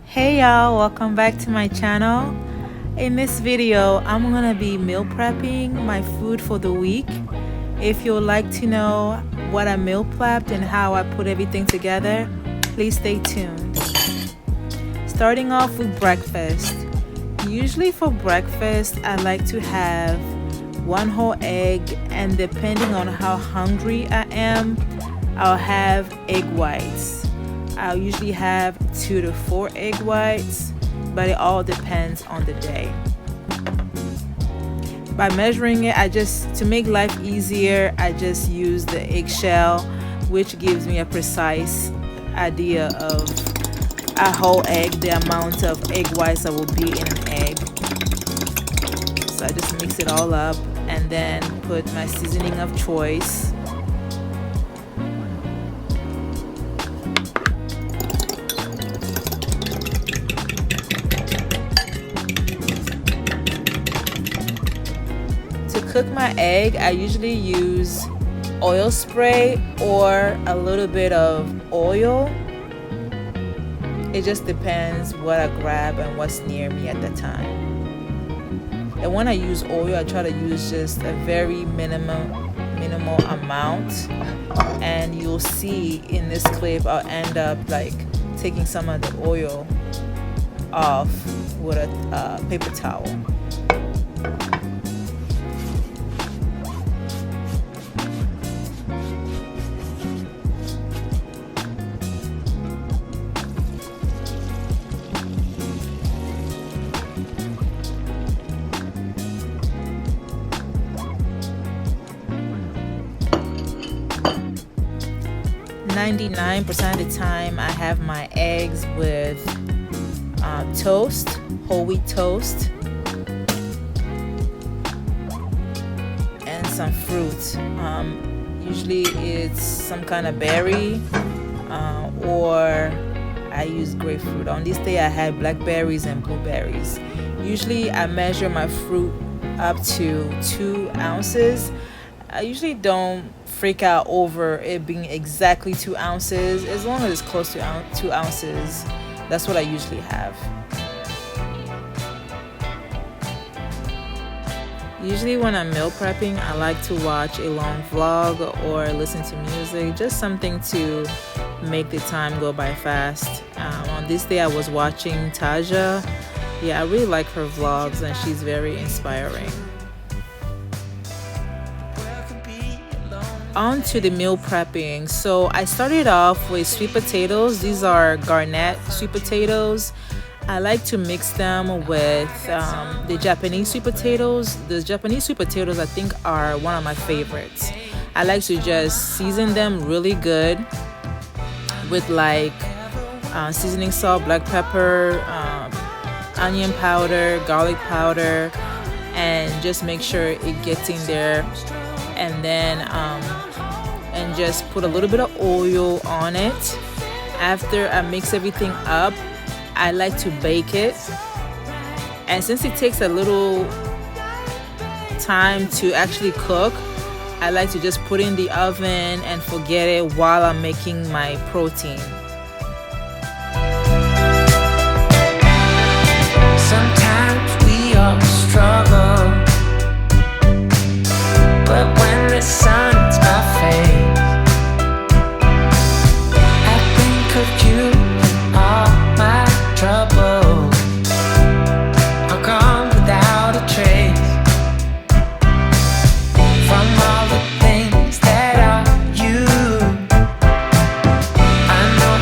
Hey y'all, welcome back to my channel. In this video, I'm gonna be meal prepping my food for the week. If you'd like to know what I meal prepped and how I put everything together, please stay tuned. Starting off with breakfast. Usually for breakfast, I like to have one whole egg, and depending on how hungry I am, I'll have egg whites. I'll usually have 2 to 4 egg whites, but it all depends on the day. By measuring it, to make life easier, I just use the eggshell, which gives me a precise idea of a whole egg, the amount of egg whites that will be in an egg. So I just mix it all up and then put my seasoning of choice. To cook my egg, I usually use oil spray or a little bit of oil. It just depends what I grab and what's near me at the time. And when I use oil, I try to use just a very minimal amount. And you'll see in this clip, I'll end up like taking some of the oil off with a paper towel. %, of the time I have my eggs with toast, whole wheat toast, and some fruit. Usually it's some kind of berry, or I use grapefruit. On this day I had blackberries and blueberries. Usually I measure my fruit up to 2 ounces. I usually don't freak out over it being exactly 2 ounces. As long as it's close to 2 ounces, that's what I usually have. Usually when I'm meal prepping, I like to watch a long vlog or listen to music, just something to make the time go by fast. On this day I was watching Taja. Yeah, I really like her vlogs and she's very inspiring. On to the meal prepping. So I started off with sweet potatoes. These are garnet sweet potatoes. I like to mix them with the Japanese sweet potatoes. The Japanese sweet potatoes I think are one of my favorites. I like to just season them really good with like seasoning salt, black pepper, onion powder, garlic powder, and just make sure it gets in there. And then and just put a little bit of oil on it. After I mix everything up, I like to bake it. And since it takes a little time to actually cook, I like to just put it in the oven and forget it while I'm making my protein. Sometimes we all struggle, but when the sun's my face, I think of you and all my troubles are gone without a trace. From all the things that are you, I know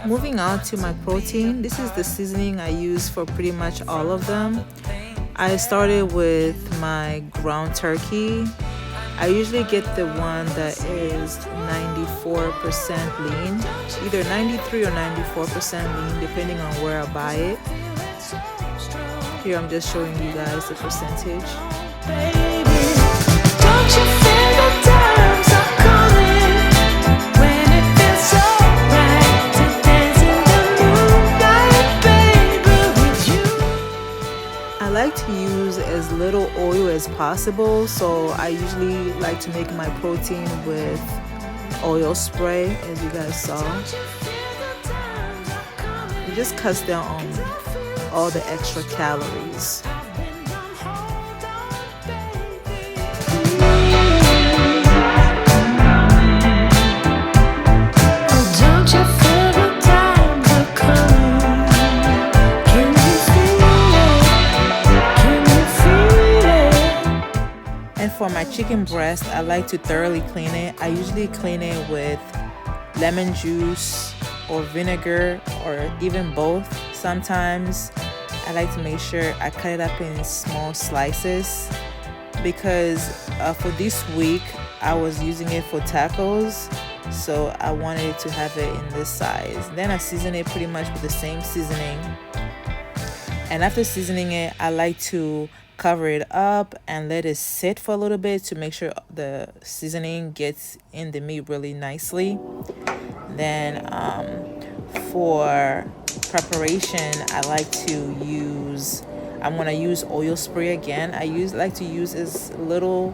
Moving on to my protein, this is the seasoning I use for pretty much all of them. I started with my ground turkey. I usually get the one that is 94% lean, either 93 or 94% lean, depending on where I buy it. Here I'm just showing you guys the percentage. Baby, don't you feel the times are coming when it feels so right to dance in the moonlight, baby, with you? I like to use as little oil as possible, so I usually like to make my protein with oil spray, as you guys saw. It just cuts down on all the extra calories. And for my chicken breast, I like to thoroughly clean it. I usually clean it with lemon juice or vinegar or even both. Sometimes I like to make sure I cut it up in small slices because for this week I was using it for tacos, so I wanted to have it in this size. Then I season it pretty much with the same seasoning, and after seasoning it, I like to cover it up and let it sit for a little bit to make sure the seasoning gets in the meat really nicely. Then for preparation, I'm gonna use oil spray again. I like to use as little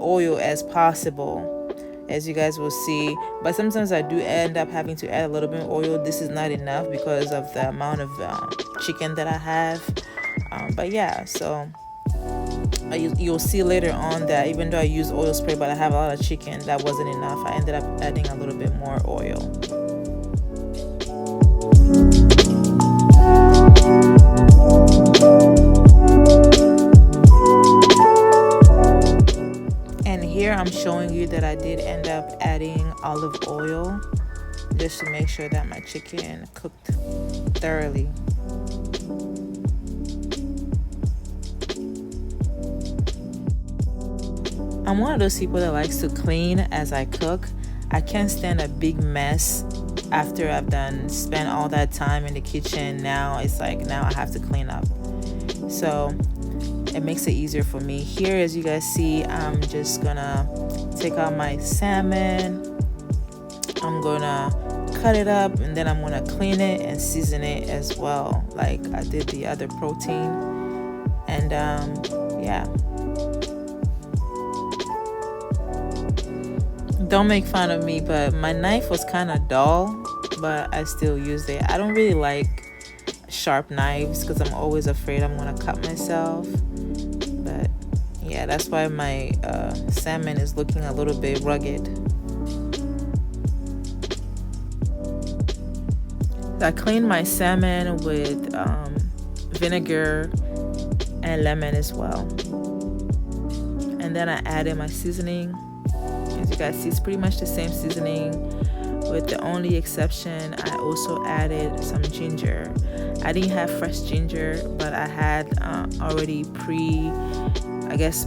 oil as possible, as you guys will see, but sometimes I do end up having to add a little bit of oil. This is not enough because of the amount of chicken that I have, but yeah, so you'll see later on that even though I use oil spray but I have a lot of chicken, that wasn't enough. I ended up adding a little bit more oil. And here I'm showing you that I did end up adding olive oil just to make sure that my chicken cooked thoroughly. I'm one of those people that likes to clean as I cook. I can't stand a big mess after I've spent all that time in the kitchen. Now it's like, now I have to clean up. So it makes it easier for me. Here, as you guys see, I'm just gonna take out my salmon. I'm gonna cut it up and then I'm gonna clean it and season it as well, like I did the other protein. And yeah. Don't make fun of me, but my knife was kind of dull, but I still used it. I don't really like sharp knives because I'm always afraid I'm gonna cut myself. But yeah, that's why my salmon is looking a little bit rugged. I cleaned my salmon with vinegar and lemon as well, and then I added my seasoning. As you guys see, it's pretty much the same seasoning, with the only exception I also added some ginger. I didn't have fresh ginger, but I had already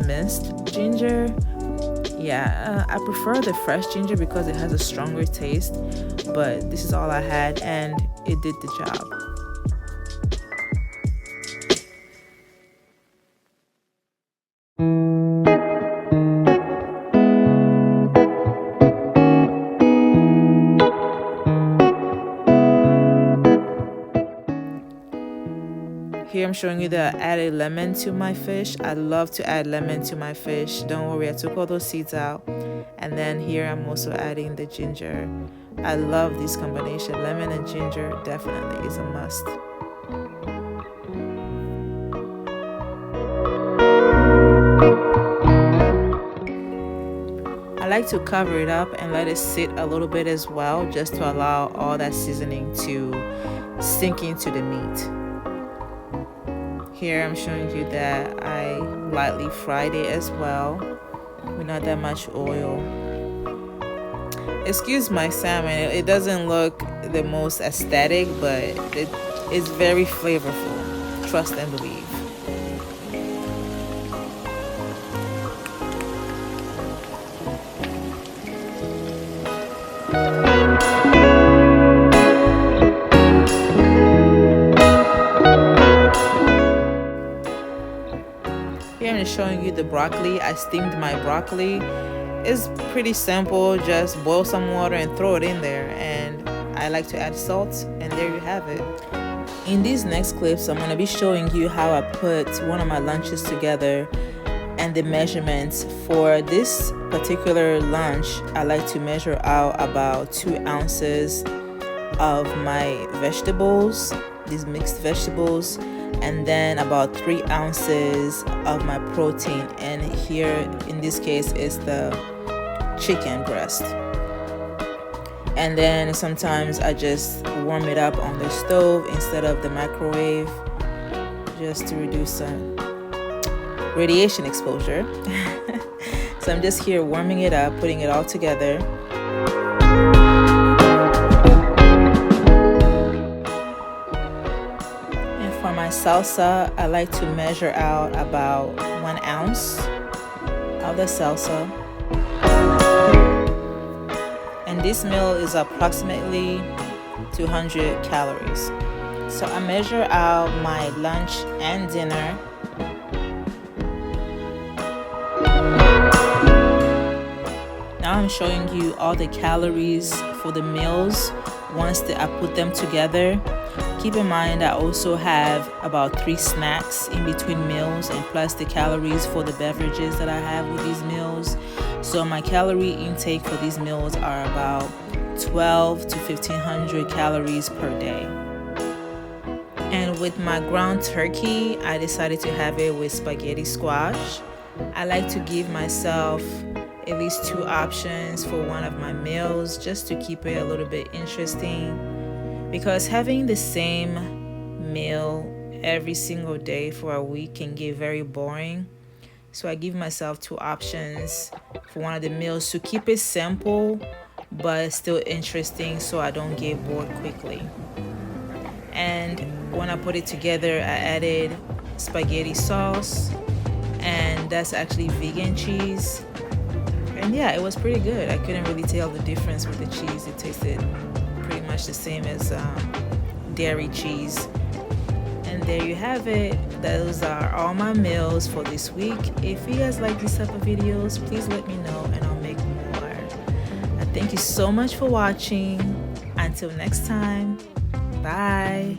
minced ginger. Yeah, I prefer the fresh ginger because it has a stronger taste, but this is all I had and it did the job. Here I'm showing you that I added lemon to my fish. I love to add lemon to my fish. Don't worry, I took all those seeds out. And then here I'm also adding the ginger. I love this combination. Lemon and ginger definitely is a must. I like to cover it up and let it sit a little bit as well, just to allow all that seasoning to sink into the meat. Here I'm showing you that I lightly fried it as well with not that much oil. Excuse my salmon, it doesn't look the most aesthetic, but it's very flavorful. Trust and believe. Here I'm showing you the broccoli. I steamed my broccoli. It's pretty simple, just boil some water and throw it in there, and I like to add salt, and there you have it. In these next clips, I'm going to be showing you how I put one of my lunches together and the measurements. For this particular lunch, I like to measure out about 2 ounces of my vegetables, these mixed vegetables, and then about 3 ounces of my protein, and here in this case is the chicken breast. And then sometimes I just warm it up on the stove instead of the microwave, just to reduce some radiation exposure. So I'm just here warming it up, putting it all together. And for my salsa, I like to measure out about 1 ounce of the salsa. And this meal is approximately 200 calories. So I measure out my lunch and dinner. Now I'm showing you all the calories for the meals once I put them together. Keep in mind I also have about 3 snacks in between meals, and plus the calories for the beverages that I have with these meals. So my calorie intake for these meals are about 12 to 1500 calories per day. And with my ground turkey, I decided to have it with spaghetti squash. I like to give myself at least 2 options for one of my meals, just to keep it a little bit interesting, because having the same meal every single day for a week can get very boring. So I give myself 2 options for one of the meals to keep it simple but still interesting, so I don't get bored quickly. And when I put it together, I added spaghetti sauce, and that's actually vegan cheese. And yeah, it was pretty good. I couldn't really tell the difference with the cheese. It tasted pretty much the same as dairy cheese. And there you have it. Those are all my meals for this week. If you guys like these type of videos, please let me know and I'll make more. Thank you so much for watching. Until next time, bye.